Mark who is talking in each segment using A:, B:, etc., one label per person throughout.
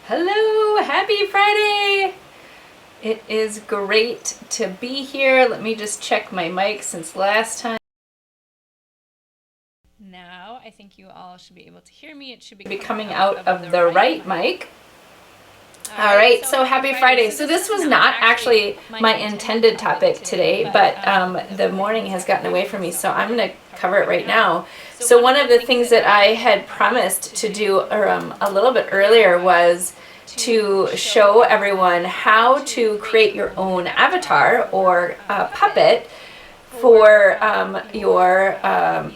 A: Hello, happy Friday! It is great to be here. Let me just check my mic since last time. Now, I think you all should be able to hear me. It should be coming out of the right mic. All right, so happy Friday. So this was not actually my intended topic today, but the morning has gotten away from me, so I'm going to cover it right now. So one of the things that I had promised to do a little bit earlier was to show everyone how to create your own avatar or puppet for your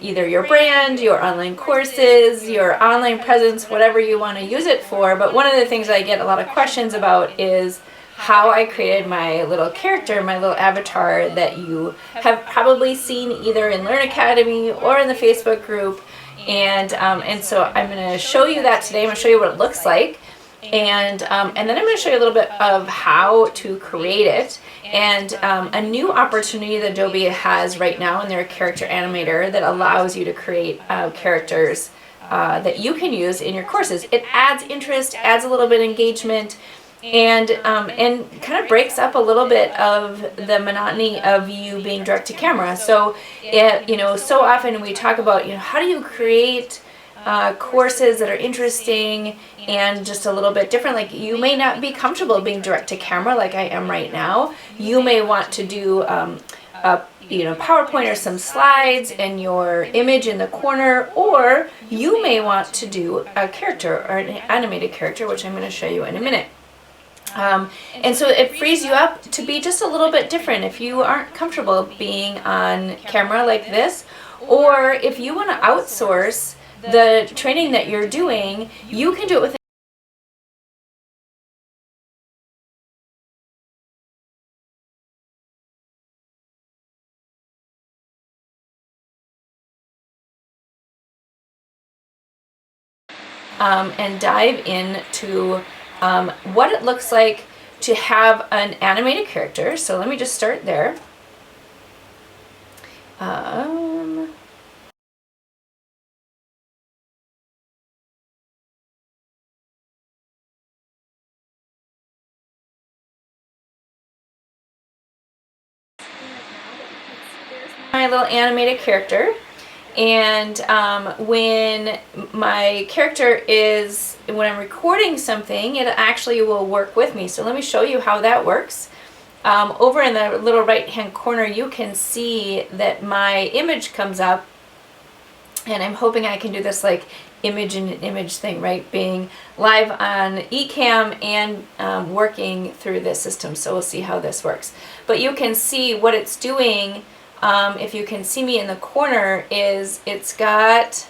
A: either your brand, your online courses, your online presence, whatever you want to use it for. But one of the things I get a lot of questions about is how I created my little character, my little avatar that you have probably seen either in Learn Academy or in the Facebook group. And so I'm going to show you that today. I'm going to show you what it looks like. And then I'm going to show you a little bit of how to create it and a new opportunity that Adobe has right now in their character animator that allows you to create characters that you can use in your courses. It adds interest, adds a little bit of engagement, and kind of breaks up a little bit of the monotony of you being direct to camera. So so often we talk about how do you create courses that are interesting and just a little bit different. Like, you may not be comfortable being direct to camera like I am right now. You may want to do PowerPoint or some slides and your image in the corner, or you may want to do a character or an animated character, which I'm going to show you in a minute. And so it frees you up to be just a little bit different if you aren't comfortable being on camera like this, or if you want to outsource the training that you're doing, you can do it with and dive into what it looks like to have an animated character. So let me just start there. My little animated character, and when my character when I'm recording something, it actually will work with me. So let me show you how that works. Over in the little right hand corner, you can see that my image comes up, and I'm hoping I can do this like image in an image thing, right? Being live on eCam and working through this system. So we'll see how this works. But you can see what it's doing. If you can see me in the corner, is it's got,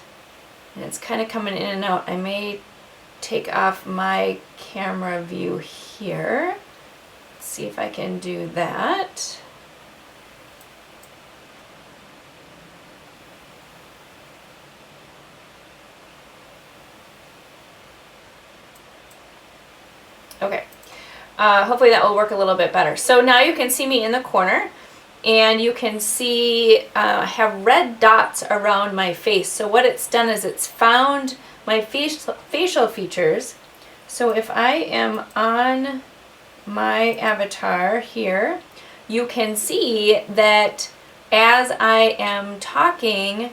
A: and it's kind of coming in and out. I may take off my camera view here. Let's see if I can do that. Okay. Hopefully that will work a little bit better. So now you can see me in the corner, and you can see I have red dots around my face. So what it's done is it's found my facial features. So if I am on my avatar here, you can see that as I am talking,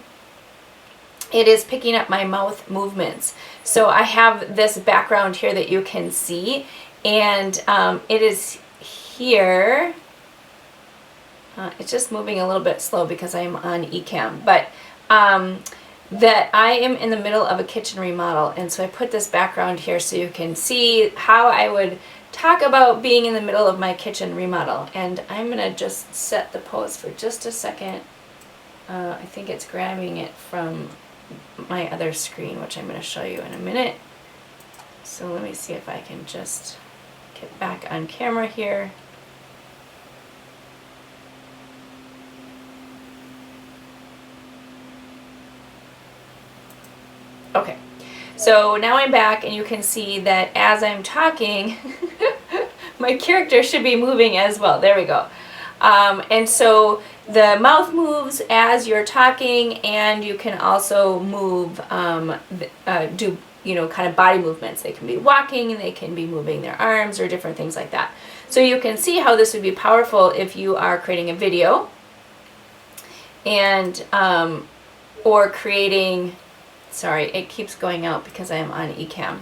A: it is picking up my mouth movements. So I have this background here that you can see, and it is here. It's just moving a little bit slow because I'm on eCam, but that I am in the middle of a kitchen remodel, and so I put this background here so you can see how I would talk about being in the middle of my kitchen remodel. And I'm going to just set the pose for just a second. I think it's grabbing it from my other screen, which I'm going to show you in a minute. So let me see if I can just get back on camera here. Okay, so now I'm back, and you can see that as I'm talking, my character should be moving as well. There we go. And so the mouth moves as you're talking, and you can also move, do kind of body movements. They can be walking, and they can be moving their arms or different things like that. So you can see how this would be powerful if you are creating a video and or creating, sorry, it keeps going out because I am on Ecamm.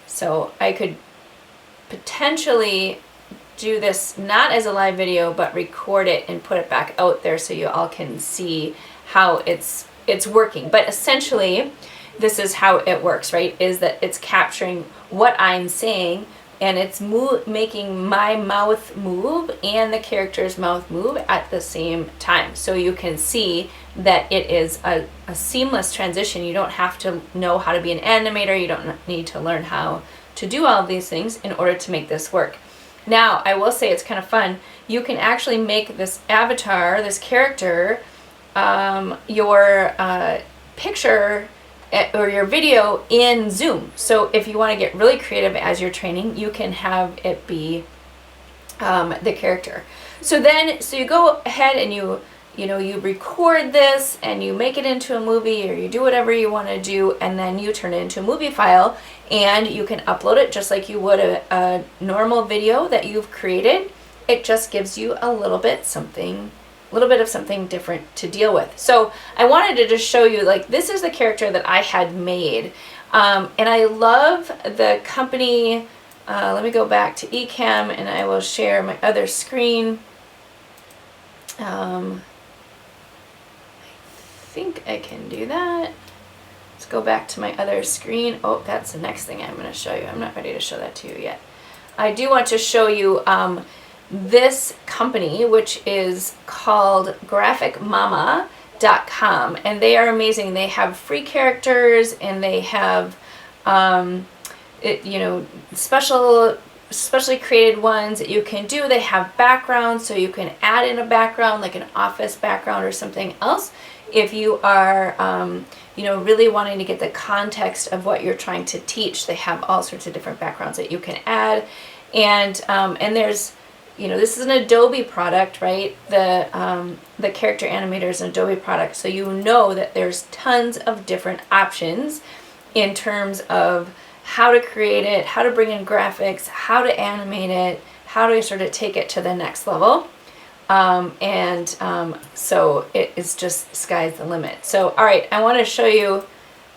A: So I could potentially do this not as a live video, but record it and put it back out there so you all can see how it's working. But essentially, this is how it works, right? Is that it's capturing what I'm saying, and it's making my mouth move and the character's mouth move at the same time. So you can see that it is a seamless transition. You don't have to know how to be an animator. You don't need to learn how to do all of these things in order to make this work. Now, I will say it's kind of fun. You can actually make this avatar, this character, your picture or your video in Zoom. So if you want to get really creative as you're training, you can have it be the character. So you go ahead and you record this and you make it into a movie, or you do whatever you want to do, and then you turn it into a movie file, and you can upload it just like you would a normal video that you've created. It just gives you a little bit of something different to deal with. So I wanted to just show you, like, this is the character that I had made, and I love the company. Let me go back to Ecamm and I will share my other screen. I think I can do that. Let's go back to my other screen. Oh, that's the next thing I'm going to show you. I'm not ready to show that to you yet. I do want to show you this company, which is called graphicmama.com, and they are amazing. They have free characters, and they have specially created ones that you can do. They have backgrounds, so you can add in a background, like an office background or something else, if you are really wanting to get the context of what you're trying to teach. They have all sorts of different backgrounds that you can add, and there's, this is an Adobe product, right? The character animator is an Adobe product, so you know that there's tons of different options in terms of how to create it, how to bring in graphics, how to animate it, how to sort of take it to the next level. So it is just sky's the limit. So, all right, I want to show you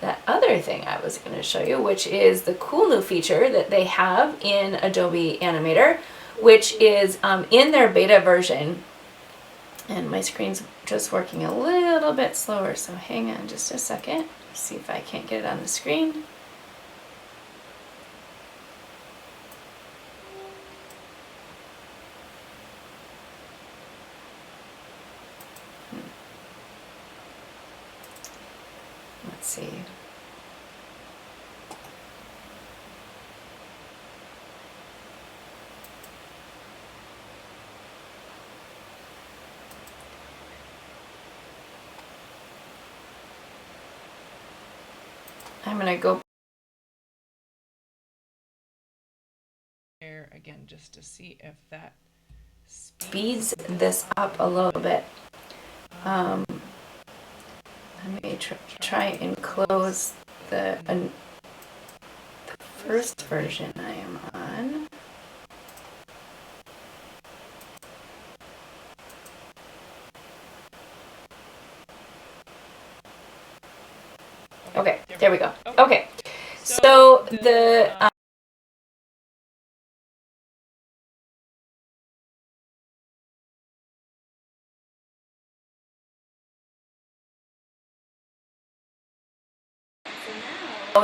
A: that other thing I was going to show you, which is the cool new feature that they have in Adobe Animator, which is in their beta version. And my screen's just working a little bit slower, so hang on just a second. See if I can't get it on the screen. Let's see. I'm going to go there again just to see if that speeds this up a little bit. Let me try and close the first version I am on. Okay, there we go. Okay, so the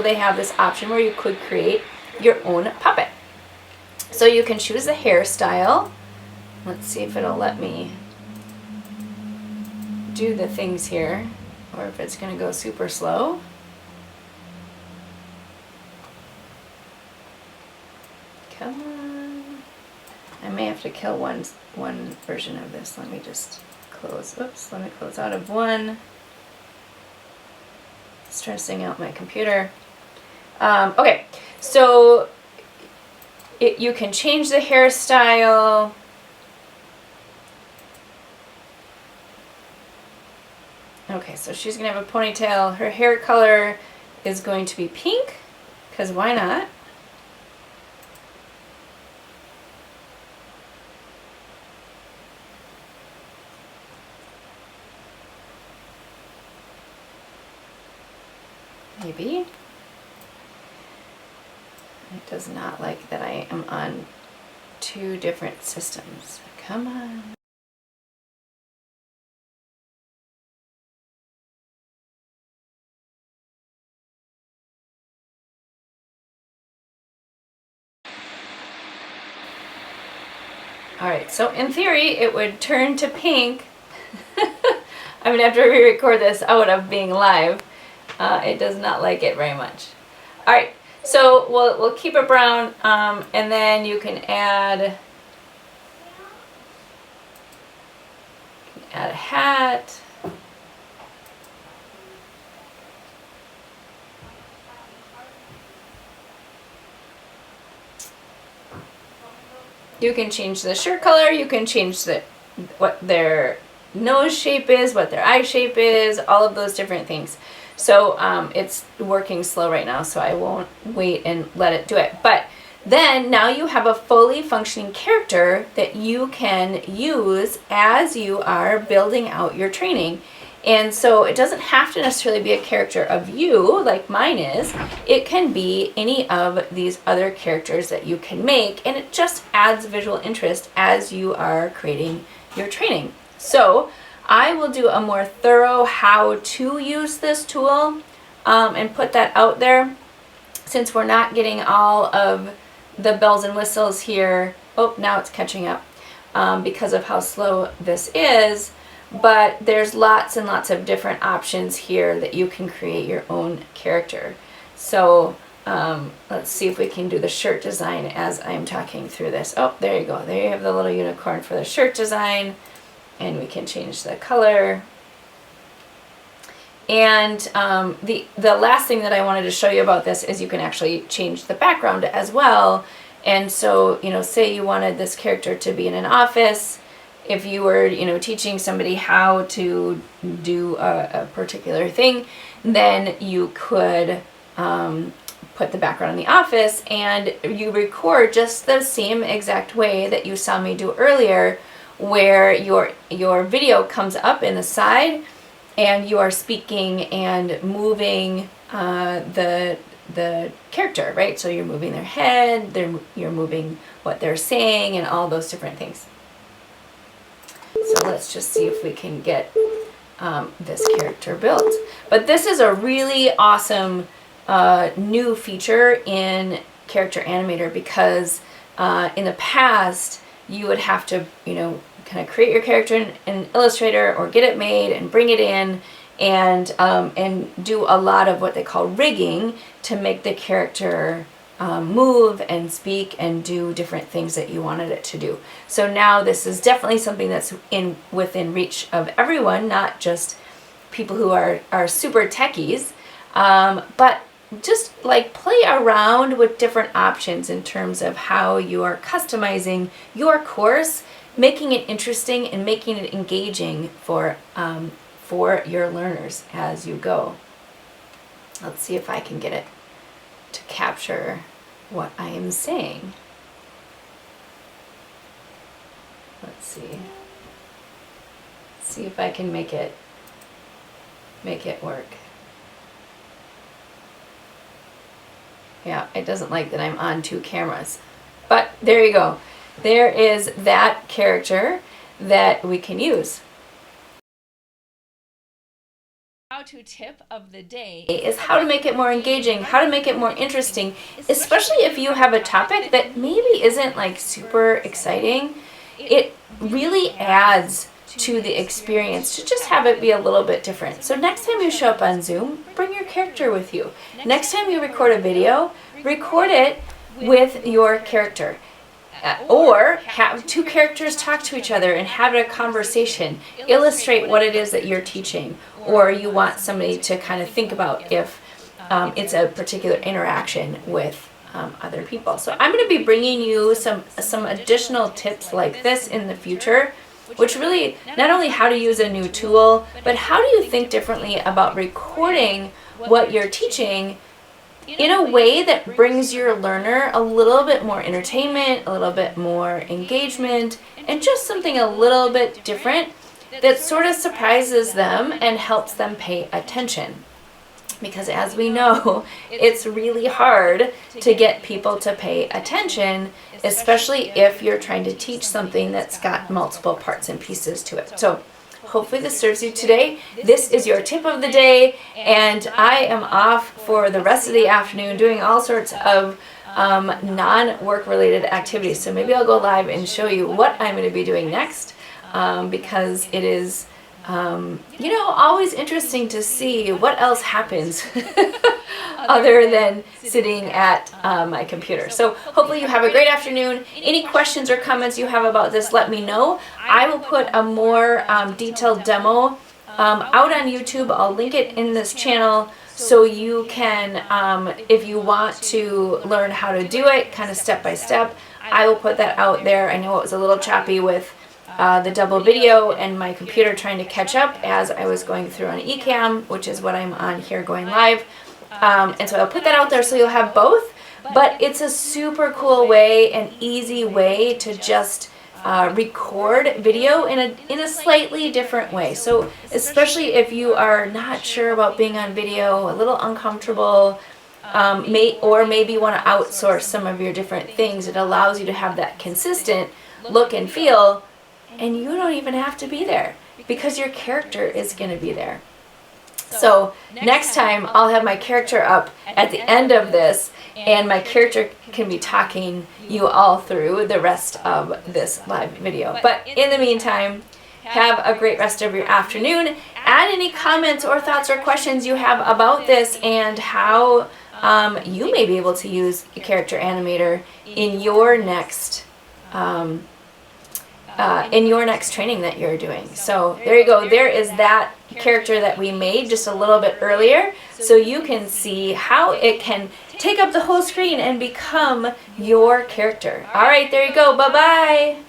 A: they have this option where you could create your own puppet. So you can choose the hairstyle. Let's see if it'll let me do the things here, or if it's going to go super slow. Come on. I may have to kill one version of this. Let me just close. Oops, let me close out of one. Stressing out my computer. Okay, so you can change the hairstyle. Okay, so she's going to have a ponytail. Her hair color is going to be pink, because why not? Maybe. It does not like that I am on 2 different systems. Come on. Alright, so in theory it would turn to pink. I mean, after we record this out of being live, it does not like it very much. Alright, so we'll keep it brown, and then you can add a hat. You can change the shirt color, you can change what their nose shape is, what their eye shape is, all of those different things. So it's working slow right now, so I won't wait and let it do it. But then now you have a fully functioning character that you can use as you are building out your training. And so it doesn't have to necessarily be a character of you, like mine is. It can be any of these other characters that you can make, and it just adds visual interest as you are creating your training. So I will do a more thorough how to use this tool and put that out there, since we're not getting all of the bells and whistles here. Oh, now it's catching up because of how slow this is. But there's lots and lots of different options here that you can create your own character. So let's see if we can do the shirt design as I'm talking through this. Oh, there you go. There you have the little unicorn for the shirt design. And we can change the color. And the last thing that I wanted to show you about this is you can actually change the background as well. And so, you know, say you wanted this character to be in an office. If you were, you know, teaching somebody how to do a particular thing, then you could put the background in the office, and you record just the same exact way that you saw me do earlier, where your video comes up in the side and you are speaking and moving the character, right? So you're moving their head, you're moving what they're saying, and all those different things. So let's just see if we can get this character built. But this is a really awesome new feature in Character Animator, because in the past you would have to, you know, kind of create your character in Illustrator or get it made and bring it in and do a lot of what they call rigging to make the character move and speak and do different things that you wanted it to do. So now this is definitely something that's within reach of everyone, not just people who are super techies, but just like play around with different options in terms of how you are customizing your course, making it interesting and making it engaging for your learners as you go. Let's see if I can get it to capture what I am saying. Let's see. See if I can make it work. Yeah, it doesn't like that I'm on 2 cameras. But there you go. There is that character that we can use. How-to tip of the day is how to make it more engaging, how to make it more interesting, especially if you have a topic that maybe isn't like super exciting. It really adds to the experience to just have it be a little bit different. So next time you show up on Zoom, bring your character with you. Next time you record a video, record it with your character. Or have 2 characters talk to each other and have a conversation. Illustrate what it is that you're teaching, or you want somebody to kind of think about if it's a particular interaction with other people. So I'm going to be bringing you some additional tips like this in the future, which really not only how to use a new tool, but how do you think differently about recording what you're teaching in a way that brings your learner a little bit more entertainment, a little bit more engagement, and just something a little bit different that sort of surprises them and helps them pay attention. Because as we know, it's really hard to get people to pay attention, especially if you're trying to teach something that's got multiple parts and pieces to it. So hopefully this serves you today. This is your tip of the day, and I am off for the rest of the afternoon doing all sorts of non-work related activities. So maybe I'll go live and show you what I'm going to be doing next, because it is always interesting to see what else happens other than sitting at my computer. So hopefully you have a great afternoon. Any questions or comments you have about this, let me know. I will put a more detailed demo out on YouTube. I'll link it in this channel so you can, if you want to learn how to do it kind of step by step, I will put that out there. I know it was a little choppy with the double video and my computer trying to catch up as I was going through on Ecamm, which is what I'm on here going live. And so I'll put that out there so you'll have both. But it's a super cool way, an easy way to just record video in a slightly different way. So especially if you are not sure about being on video, a little uncomfortable, or maybe want to outsource some of your different things, it allows you to have that consistent look and feel. And you don't even have to be there because your character is going to be there. So next time I'll have my character up at the end of this, and my character can be talking you all through the rest of this live video. But in the meantime, have a great rest of your afternoon. Add any comments or thoughts or questions you have about this and how you may be able to use a character animator in your next training that you're doing. So there you go. There is that character that we made just a little bit earlier, so you can see how it can take up the whole screen and become your character. All right, there you go. Bye-bye.